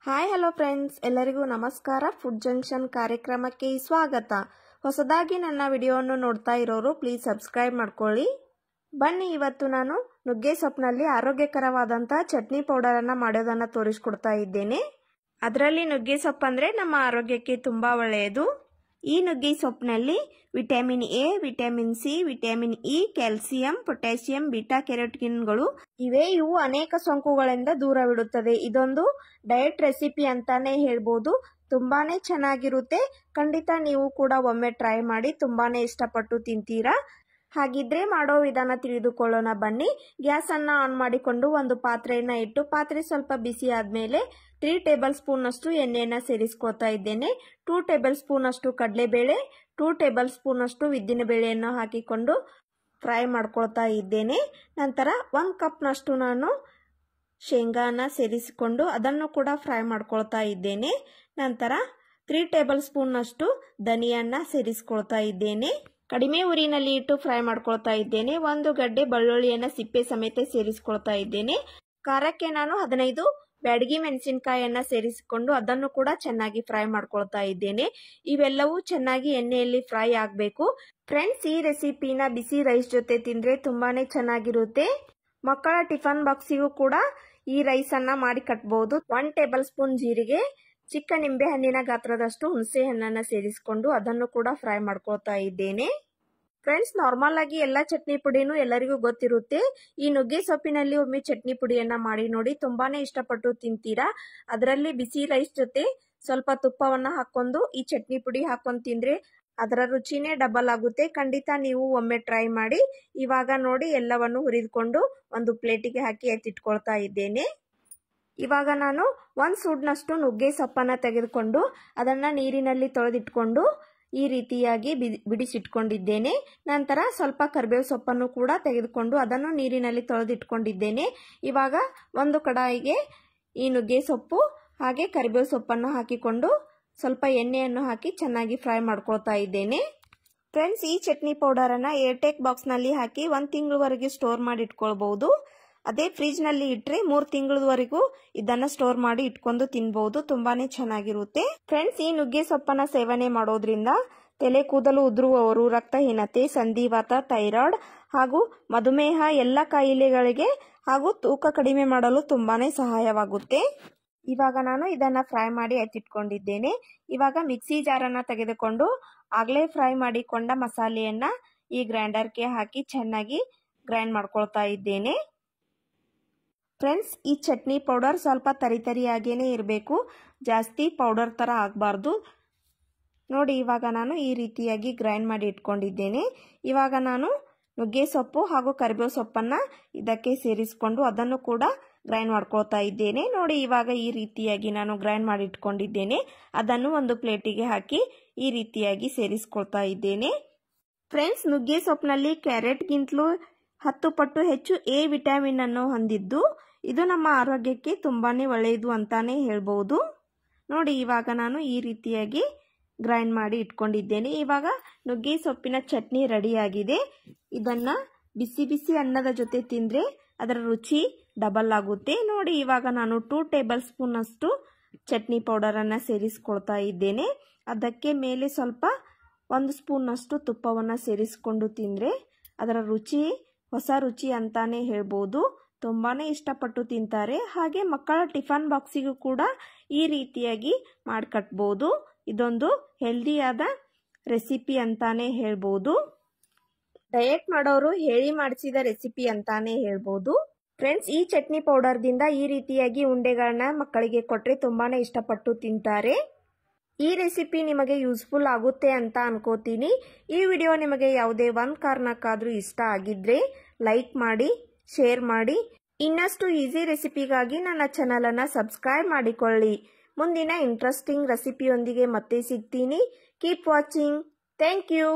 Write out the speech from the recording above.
Hi hello friends, ಎಲ್ಲರಿಗೂ ನಮಸ್ಕಾರ. Food junction ಕಾರ್ಯಕ್ರಮಕ್ಕೆ ಸ್ವಾಗತ. ಹೊಸದಾಗಿ ನನ್ನ ವಿಡಿಯೋವನ್ನು ನೋಡ್ತಾ ಇರೋರು ಪ್ಲೀಸ್ ಸಬ್ಸ್ಕ್ರೈಬ್ ಮಾಡ್ಕೊಳ್ಳಿ. ಬನ್ನಿ, ಇವತ್ತು ನಾನು ನುಗ್ಗೆ ಸೊಪ್ಪಿನಲ್ಲಿ ಆರೋಗ್ಯಕರವಾದಂಥ ಚಟ್ನಿ ಪೌಡರನ್ನು ಮಾಡೋದನ್ನು ತೋರಿಸ್ಕೊಡ್ತಾ ಇದ್ದೇನೆ. ಅದರಲ್ಲಿ ನುಗ್ಗೆ ಸೊಪ್ಪು ಅಂದರೆ ನಮ್ಮ ಆರೋಗ್ಯಕ್ಕೆ ತುಂಬ ಒಳ್ಳೆಯದು. ಈ ನುಗ್ಗೆ ಸೊಪ್ಪಿನಲ್ಲಿ vitamin A, vitamin C, vitamin E, calcium, potassium, beta ಕ್ಯಾರೋಟಿನ್ಗಳು ಇವೆ. ಇವು ಅನೇಕ ಸೋಂಕುಗಳಿಂದ ದೂರವಿಡುತ್ತದೆ. ಇದೊಂದು ಡಯಟ್ ರೆಸಿಪಿ ಅಂತಾನೆ ಹೇಳ್ಬೋದು. ತುಂಬಾನೇ ಚೆನ್ನಾಗಿರುತ್ತೆ. ಖಂಡಿತ ನೀವು ಕೂಡ ಒಮ್ಮೆ ಟ್ರೈ ಮಾಡಿ, ತುಂಬಾನೇ ಇಷ್ಟಪಟ್ಟು ತಿಂತೀರಾ. ಹಾಗಿದ್ರೆ ಮಾಡೋ ವಿಧಾನ ತಿಳಿದುಕೊಳ್ಳೋಣ ಬನ್ನಿ. ಗ್ಯಾಸ್ ಅನ್ನ ಆನ್ ಮಾಡಿಕೊಂಡು ಒಂದು ಪಾತ್ರೆಯನ್ನ ಇಟ್ಟು, ಪಾತ್ರೆ ಸ್ವಲ್ಪ ಬಿಸಿ ಆದ್ಮೇಲೆ 3 ಟೇಬಲ್ ಸ್ಪೂನ್ ಅಷ್ಟು ಎಣ್ಣೆಯನ್ನ ಸೇರಿಸ್ಕೊಳ್ತಾ ಇದ್ದೇನೆ. 2 ಟೇಬಲ್ ಸ್ಪೂನ್ ಅಷ್ಟು ಕಡಲೆಬೇಳೆ, 2 ಟೇಬಲ್ ಸ್ಪೂನ್ ಅಷ್ಟು ಉದ್ದಿನ ಬೇಳೆಯನ್ನು ಹಾಕಿಕೊಂಡು ಫ್ರೈ ಮಾಡ್ಕೊಳ್ತಾ ಇದ್ದೇನೆ. ನಂತರ 1 ಕಪ್ ನಷ್ಟು ನಾನು ಶೇಂಗಾನ ಸೇರಿಸಿಕೊಂಡು ಅದನ್ನು ಕೂಡ ಫ್ರೈ ಮಾಡ್ಕೊಳ್ತಾ ಇದ್ದೇನೆ. ನಂತರ 3 ಟೇಬಲ್ ಸ್ಪೂನ್ ಅಷ್ಟು ಧನಿಯನ್ನ ಸೇರಿಸ್ಕೊಳ್ತಾ ಇದ್ದೇನೆ. ಕಡಿಮೆ ಉರಿನಲ್ಲಿ ಇಟ್ಟು ಫ್ರೈ ಮಾಡ್ಕೊಳ್ತಾ ಇದ್ದೇನೆ. 1 ಗಡ್ಡೆ ಬೆಳ್ಳುಳ್ಳಿಯನ್ನ ಸಿಪ್ಪೆ ಸಮೇತ ಸೇರಿಸ್ಕೊಳ್ತಾ ಇದ್ದೇನೆ. ಖಾರಕ್ಕೆ ನಾನು 15 ಬ್ಯಾಡಗಿ ಮೆಣಸಿನಕಾಯಿಯನ್ನ ಸೇರಿಸಿಕೊಂಡು ಅದನ್ನು ಕೂಡ ಚೆನ್ನಾಗಿ ಫ್ರೈ ಮಾಡ್ಕೊಳ್ತಾ ಇದ್ದೇನೆ. ಇವೆಲ್ಲವೂ ಚೆನ್ನಾಗಿ ಎಣ್ಣೆಯಲ್ಲಿ ಫ್ರೈ ಆಗಬೇಕು. ಫ್ರೆಂಡ್ಸ್, ಈ ರೆಸಿಪಿನ ಬಿಸಿ ರೈಸ್ ಜೊತೆ ತಿಂದ್ರೆ ತುಂಬಾನೇ ಚೆನ್ನಾಗಿರುತ್ತೆ. ಮಕ್ಕಳ ಟಿಫನ್ ಬಾಕ್ಸಿಗೂ ಕೂಡ ಈ ರೈಸ್ ಅನ್ನ ಮಾಡಿ ಕಟ್ಟಬಹುದು. 1 ಟೇಬಲ್ ಸ್ಪೂನ್ ಜೀರಿಗೆ, ಚಿಕ್ಕ ನಿಂಬೆ ಹಣ್ಣಿನ ಗಾತ್ರದಷ್ಟು ಹುಣಸೆ ಹಣ್ಣನ್ನ ಸೇರಿಸಿಕೊಂಡು ಅದನ್ನು ಕೂಡ ಫ್ರೈ ಮಾಡ್ಕೊಳ್ತಾ ಇದ್ದೇನೆ. ಫ್ರೆಂಡ್ಸ್, ನಾರ್ಮಲ್ ಆಗಿ ಎಲ್ಲ ಚಟ್ನಿ ಪುಡಿನೂ ಎಲ್ಲರಿಗೂ ಗೊತ್ತಿರುತ್ತೆ. ಈ ನುಗ್ಗೆ ಸೊಪ್ಪಿನಲ್ಲಿ ಒಮ್ಮೆ ಚಟ್ನಿ ಪುಡಿಯನ್ನ ಮಾಡಿ ನೋಡಿ, ತುಂಬಾನೇ ಇಷ್ಟಪಟ್ಟು ತಿಂತೀರಾ. ಅದರಲ್ಲಿ ಬಿಸಿ ರೈಸ್ ಜೊತೆ ಸ್ವಲ್ಪ ತುಪ್ಪವನ್ನ ಹಾಕೊಂಡು ಈ ಚಟ್ನಿ ಪುಡಿ ಹಾಕೊಂಡು ತಿಂದ್ರೆ ಅದರ ರುಚಿನೇ ಡಬಲ್ ಆಗುತ್ತೆ. ಖಂಡಿತ ನೀವು ಒಮ್ಮೆ ಟ್ರೈ ಮಾಡಿ. ಇವಾಗ ನೋಡಿ, ಎಲ್ಲವನ್ನು ಹುರಿದುಕೊಂಡು ಒಂದು ಪ್ಲೇಟಿಗೆ ಹಾಕಿ ಎತ್ತಿಟ್ಕೊಳ್ತಾ ಇದ್ದೇನೆ. ಇವಾಗ ನಾನು 1 ಸೂಡ್ನಷ್ಟು ನುಗ್ಗೆ ಸೊಪ್ಪನ್ನ ತೆಗೆದುಕೊಂಡು ಅದನ್ನ ನೀರಿನಲ್ಲಿ ತೊಳೆದಿಟ್ಕೊಂಡು ಈ ರೀತಿಯಾಗಿ ಬಿಡಿಸಿಟ್ಕೊಂಡಿದ್ದೇನೆ. ನಂತರ ಸ್ವಲ್ಪ ಕರಿಬೇವು ಸೊಪ್ಪನ್ನು ಕೂಡ ತೆಗೆದುಕೊಂಡು ಅದನ್ನು ನೀರಿನಲ್ಲಿ ತೊಳೆದಿಟ್ಕೊಂಡಿದ್ದೇನೆ. ಇವಾಗ ಒಂದು ಕಡಾಯಿಗೆ ಈ ನುಗ್ಗೆ ಸೊಪ್ಪು ಹಾಗೆ ಕರಿಬೇವು ಸೊಪ್ಪನ್ನು ಹಾಕಿಕೊಂಡು ಸ್ವಲ್ಪ ಎಣ್ಣೆಯನ್ನು ಹಾಕಿ ಚೆನ್ನಾಗಿ ಫ್ರೈ ಮಾಡ್ಕೊಳ್ತಾ ಇದ್ದೇನೆ. ಫ್ರೆಂಡ್ಸ್, ಈ ಚಟ್ನಿ ಪೌಡರನ್ನು ಏರ್ಟೈಟ್ ಬಾಕ್ಸ್ನಲ್ಲಿ ಹಾಕಿ 1 ತಿಂಗಳವರೆಗೆ ಸ್ಟೋರ್ ಮಾಡಿ ಇಟ್ಕೊಳ್ಬಹುದು. ಅದೇ ಫ್ರಿಜ್ ನಲ್ಲಿ ಇಟ್ಟರೆ 3 ತಿಂಗಳವರೆಗೂ ಇದನ್ನ ಸ್ಟೋರ್ ಮಾಡಿ ಇಟ್ಕೊಂಡು ತಿನ್ಬಹುದು. ತುಂಬಾನೇ ಚೆನ್ನಾಗಿರುತ್ತೆ. ಫ್ರೆಂಡ್ಸ್, ಈ ನುಗ್ಗೆ ಸೊಪ್ಪನ್ನ ಸೇವನೆ ಮಾಡೋದ್ರಿಂದ ತಲೆ ಕೂದಲು ಉದುರುವವರು, ರಕ್ತಹೀನತೆ, ಸಂಧಿವಾತ, ಥೈರಾಯ್ಡ್ ಹಾಗೂ ಮಧುಮೇಹ ಎಲ್ಲ ಕಾಯಿಲೆಗಳಿಗೆ ಹಾಗೂ ತೂಕ ಕಡಿಮೆ ಮಾಡಲು ತುಂಬಾನೇ ಸಹಾಯವಾಗುತ್ತೆ. ಇವಾಗ ನಾನು ಇದನ್ನ ಫ್ರೈ ಮಾಡಿ ಎತ್ತಿಟ್ಕೊಂಡಿದ್ದೇನೆ. ಇವಾಗ ಮಿಕ್ಸಿ ಜಾರನ್ನ ತೆಗೆದುಕೊಂಡು ಆಗ್ಲೇ ಫ್ರೈ ಮಾಡಿಕೊಂಡ ಮಸಾಲೆಯನ್ನ ಈ ಗ್ರೈಂಡರ್ಗೆ ಹಾಕಿ ಚೆನ್ನಾಗಿ ಗ್ರೈಂಡ್ ಮಾಡ್ಕೊಳ್ತಾ ಇದ್ದೇನೆ. ಫ್ರೆಂಡ್ಸ್, ಈ ಚಟ್ನಿ ಪೌಡರ್ ಸ್ವಲ್ಪ ತರಿತರಿಯಾಗೇನೆ ಇರಬೇಕು, ಜಾಸ್ತಿ ಪೌಡರ್ ತರ ಆಗಬಾರ್ದು. ನೋಡಿ, ಇವಾಗ ನಾನು ಈ ರೀತಿಯಾಗಿ ಗ್ರೈಂಡ್ ಮಾಡಿ ಇಟ್ಕೊಂಡಿದ್ದೇನೆ. ಇವಾಗ ನಾನು ನುಗ್ಗೆ ಸೊಪ್ಪು ಹಾಗೂ ಕರಿಬೇವು ಸೊಪ್ಪನ್ನ ಇದಕ್ಕೆ ಸೇರಿಸಿಕೊಂಡು ಅದನ್ನು ಕೂಡ ಗ್ರೈಂಡ್ ಮಾಡ್ಕೊಳ್ತಾ ಇದ್ದೇನೆ. ನೋಡಿ, ಇವಾಗ ಈ ರೀತಿಯಾಗಿ ನಾನು ಗ್ರೈಂಡ್ ಮಾಡಿ ಇಟ್ಕೊಂಡಿದ್ದೇನೆ. ಅದನ್ನು ಒಂದು ಪ್ಲೇಟಿಗೆ ಹಾಕಿ ಈ ರೀತಿಯಾಗಿ ಸೇರಿಸ್ಕೊಳ್ತಾ ಇದ್ದೇನೆ. ಫ್ರೆಂಡ್ಸ್, ನುಗ್ಗೆ ಸೊಪ್ಪಿನಲ್ಲಿ ಕ್ಯಾರೆಟ್ಗಿಂತಲೂ 10 ಪಟ್ಟು ಹೆಚ್ಚು ಎ ವಿಟಮಿನ್ ಅನ್ನು ಹೊಂದಿದ್ದು ಇದು ನಮ್ಮ ಆರೋಗ್ಯಕ್ಕೆ ತುಂಬಾನೇ ಒಳ್ಳೆಯದು ಅಂತಾನೆ ಹೇಳ್ಬಹುದು. ನೋಡಿ, ಇವಾಗ ನಾನು ಈ ರೀತಿಯಾಗಿ ಗ್ರೈಂಡ್ ಮಾಡಿ ಇಟ್ಕೊಂಡಿದ್ದೇನೆ. ಇವಾಗ ನುಗ್ಗೆ ಸೊಪ್ಪಿನ ಚಟ್ನಿ ರೆಡಿಯಾಗಿದೆ. ಇದನ್ನ ಬಿಸಿ ಬಿಸಿ ಅನ್ನದ ಜೊತೆ ತಿಂದ್ರೆ ಅದರ ರುಚಿ ಡಬಲ್ ಆಗುತ್ತೆ. ನೋಡಿ, ಇವಾಗ ನಾನು 2 ಟೇಬಲ್ ಸ್ಪೂನ್ ಅಷ್ಟು ಚಟ್ನಿ ಪೌಡರ್ ಅನ್ನ ಸೇರಿಸ್ಕೊಳ್ತಾ ಇದ್ದೇನೆ. ಅದಕ್ಕೆ ಮೇಲೆ ಸ್ವಲ್ಪ 1 ಸ್ಪೂನ್ ಅಷ್ಟು ತುಪ್ಪವನ್ನ ಸೇರಿಸಿಕೊಂಡು ತಿಂದ್ರೆ ಅದರ ರುಚಿ ಹೊಸ ರುಚಿ ಅಂತಾನೆ ಹೇಳ್ಬೋದು. ತುಂಬಾನೇ ಇಷ್ಟಪಟ್ಟು ತಿಂತಾರೆ. ಹಾಗೆ ಮಕ್ಕಳ ಟಿಫನ್ ಬಾಕ್ಸಿಗೂ ಕೂಡ ಈ ರೀತಿಯಾಗಿ ಮಾಡಿ ಕಟ್ಬೋದು. ಇದೊಂದು ಹೆಲ್ದಿಯಾದ ರೆಸಿಪಿ ಅಂತಾನೆ ಹೇಳ್ಬೋದು. ಡಯಟ್ ಮಾಡೋರು ಹೇಳಿ ಮಾಡಿಸಿದ ರೆಸಿಪಿ ಅಂತಾನೆ ಹೇಳ್ಬೋದು. ಫ್ರೆಂಡ್ಸ್, ಈ ಚಟ್ನಿ ಪೌಡರ್ದಿಂದ ಈ ರೀತಿಯಾಗಿ ಉಂಡೆಗಳನ್ನ ಮಕ್ಕಳಿಗೆ ಕೊಟ್ರೆ ತುಂಬಾನೇ ಇಷ್ಟಪಟ್ಟು ತಿಂತಾರೆ. ಈ ರೆಸಿಪಿ ನಿಮಗೆ ಯೂಸ್ಫುಲ್ ಆಗುತ್ತೆ ಅಂತ ಅನ್ಕೋತೀನಿ. ಈ ವಿಡಿಯೋ ನಿಮಗೆ ಯಾವುದೇ ಒಂದು ಕಾರಣಕ್ಕಾದ್ರೂ ಇಷ್ಟ ಆಗಿದ್ರೆ ಲೈಕ್ ಮಾಡಿ, ಶೇರ್ ಮಾಡಿ. ಇನ್ನಷ್ಟು ಈಸಿ ರೆಸಿಪಿಗಾಗಿ ನನ್ನ ಚಾನಲ್ ಅನ್ನ ಸಬ್ಸ್ಕ್ರೈಬ್ ಮಾಡಿಕೊಳ್ಳಿ. ಮುಂದಿನ ಇಂಟ್ರೆಸ್ಟಿಂಗ್ ರೆಸಿಪಿಯೊಂದಿಗೆ ಮತ್ತೆ ಸಿಗ್ತೀನಿ. Keep watching. Thank you.